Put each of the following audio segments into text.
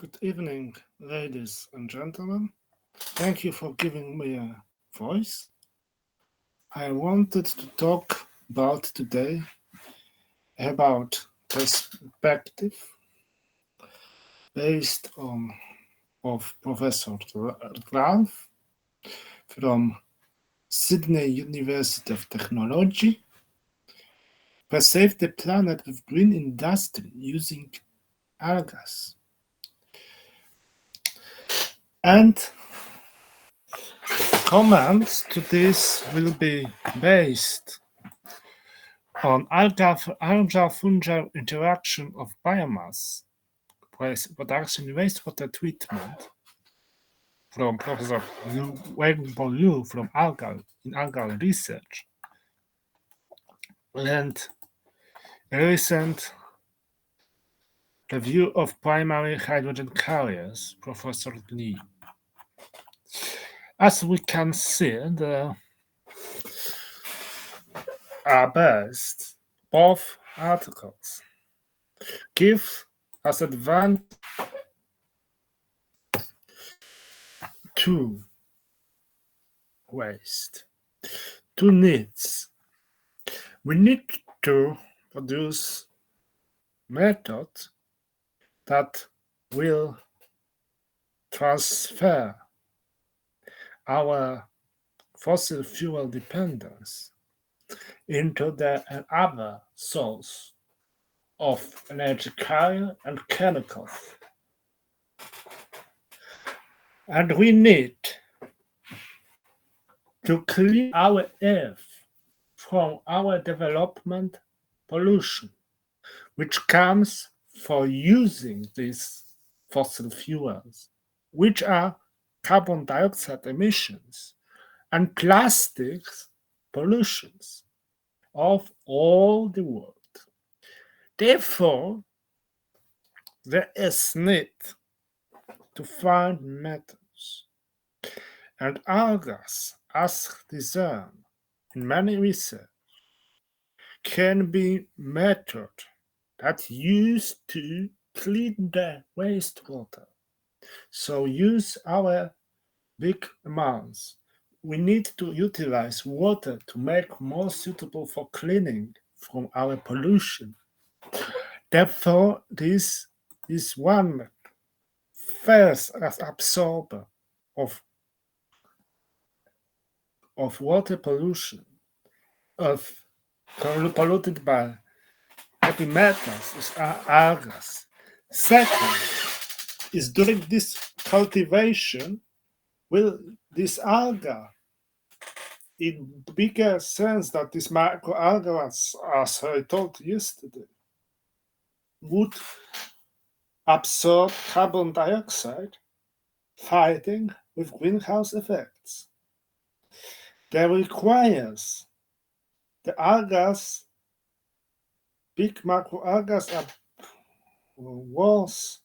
Good evening, ladies and gentlemen. Thank you for giving me a voice. I wanted to talk about today about perspective based on of Professor Ralph from Sydney University of Technology. Save the planet with green industry using algae. And comments to this will be based on algal-fungal interaction of biomass production wastewater treatment from Professor Wayne Liu from algal research, and a recent review of primary hydrogen carriers, Professor Lee. As we can see, the are based both articles give us advantage two waste, two needs. We need to produce methods that will transfer our fossil fuel dependence into the other source of energy carrier and chemicals. And we need to clean our earth from our development pollution, which comes for using these fossil fuels, which are carbon dioxide emissions and plastics pollutions of all the world. Therefore, there is need to find methods, and algae, as discerned in many research, can be method that used to clean the wastewater. So use our big amounts. We need to utilize water to make more suitable for cleaning from our pollution. Therefore, this is one first as absorber of water pollution, of polluted by heavy metals, is algae. Second is during this cultivation, will this alga, in bigger sense that this microalgae, as I told yesterday, would absorb carbon dioxide, fighting with greenhouse effects. That requires the algae, big macroalgae are was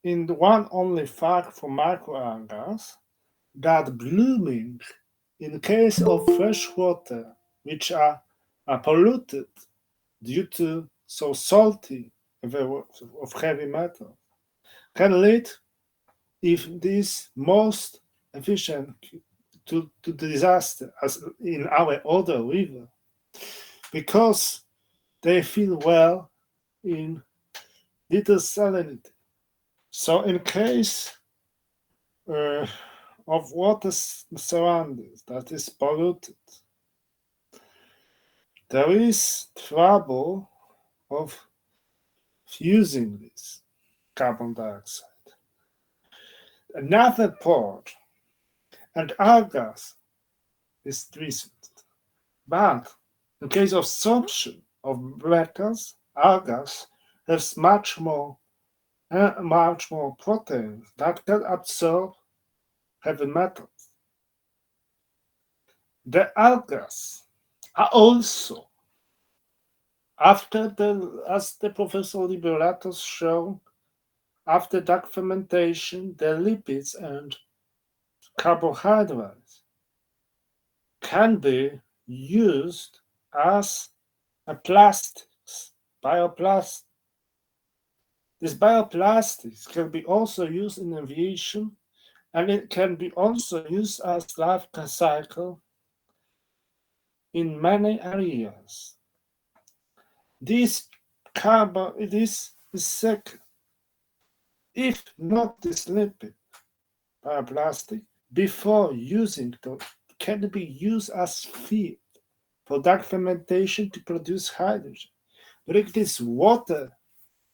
in the one only fact for microalgae that blooming in case of fresh water, which are polluted due to so salty of heavy metal, can lead, if this most efficient, to disaster as in our other river, because they feel well in little salinity. So in case of water surroundings that is polluted, there is trouble of fusing this carbon dioxide. Another part, and algae is recent, but in case of absorption of metals, algae has much more proteins that can absorb heavy metals. The algae are also, as the Professor Liberatos showed, after dark fermentation, the lipids and carbohydrates can be used as a plastics, bioplastic. These bioplastics can be also used in aviation, and it can be also used as life cycle in many areas. This if not this lipid bioplastic before using it can be used as feed for dark fermentation to produce hydrogen. But if it is water,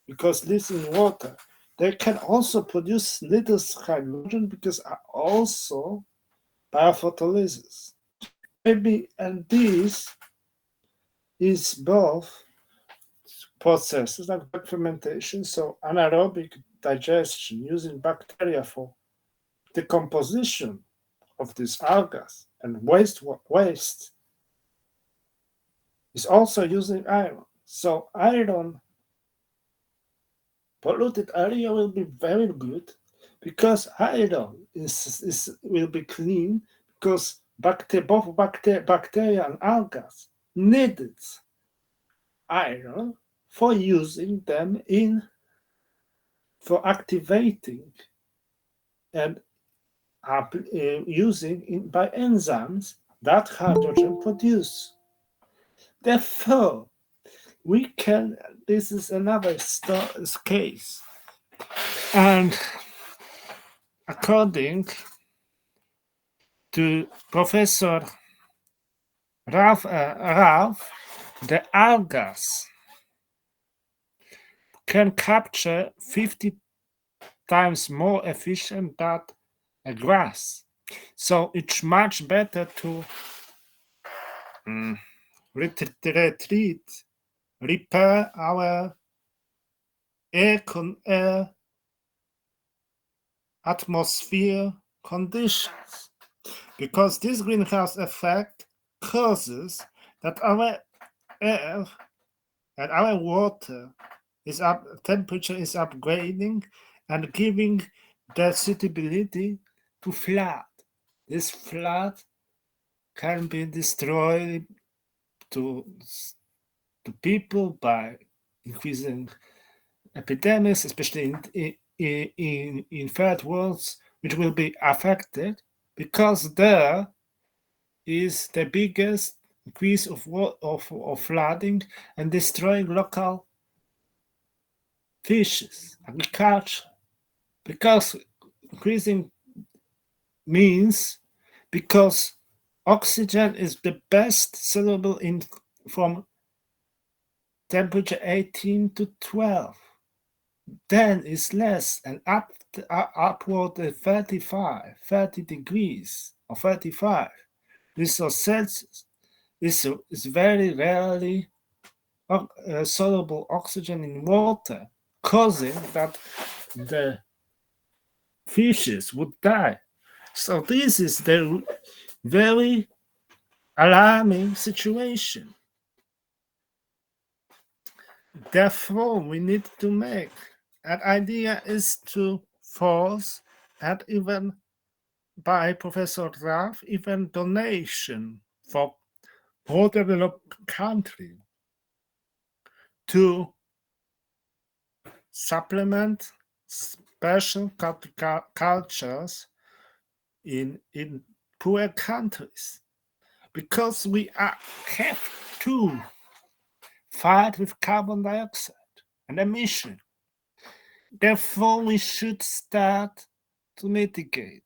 because this in water, they can also produce little hydrogen because are also biophotolysis. Maybe and this is both processes like dark fermentation, so anaerobic digestion using bacteria for decomposition of this algae and waste is also using iron. So iron polluted area will be very good because iron will be clean because both bacteria and algae needed iron for using them for activating and using by enzymes that hydrogen produce. Therefore, this is another case. And according to Professor Ralph, the algae can capture 50 times more efficient than a grass. So it's much better to repair our air atmosphere conditions, because this greenhouse effect causes that our air and our water temperature is upgrading and giving the suitability to flood. This flood can be destroyed to people by increasing epidemics, especially in third worlds, which will be affected because there is the biggest increase of flooding and destroying local fishes, agriculture, because increasing means because oxygen is the best soluble from temperature 18 to 12. Then is less and upward 30 degrees or 35. This is Celsius. This is very rarely soluble oxygen in water, causing that the fishes would die. So this is the very alarming situation. Therefore, we need to make an idea is to force and even by Professor Graf, even donation for poor developed country to supplement special cultures in poor countries, because we have to fight with carbon dioxide and emission. Therefore, we should start to mitigate.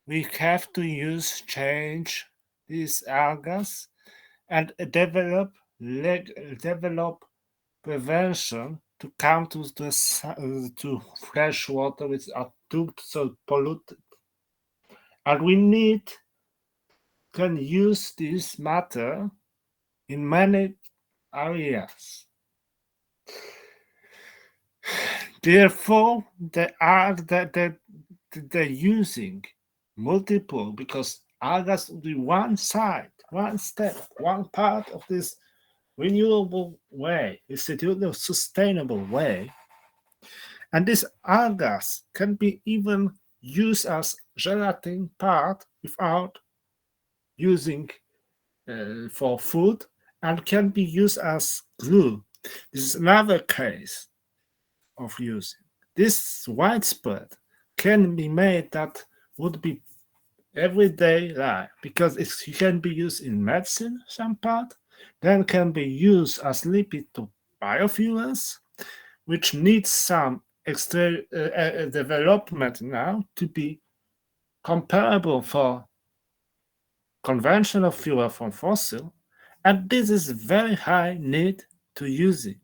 We have to change these algae and develop prevention to come to fresh water which are too so polluted. And we can use this matter in many areas. Therefore, they're using multiple, because algae will be one step, one part of this renewable way, it's a sustainable way. And this algae can be even used as gelatin part without using for food, and can be used as glue. This is another case. of using. This widespread can be made that would be everyday life because it can be used in medicine, some part, then can be used as lipid to biofuels, which needs some extra development now to be comparable for conventional fuel from fossil, and this is very high need to using.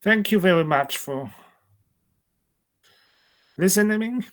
Thank you very much for listening.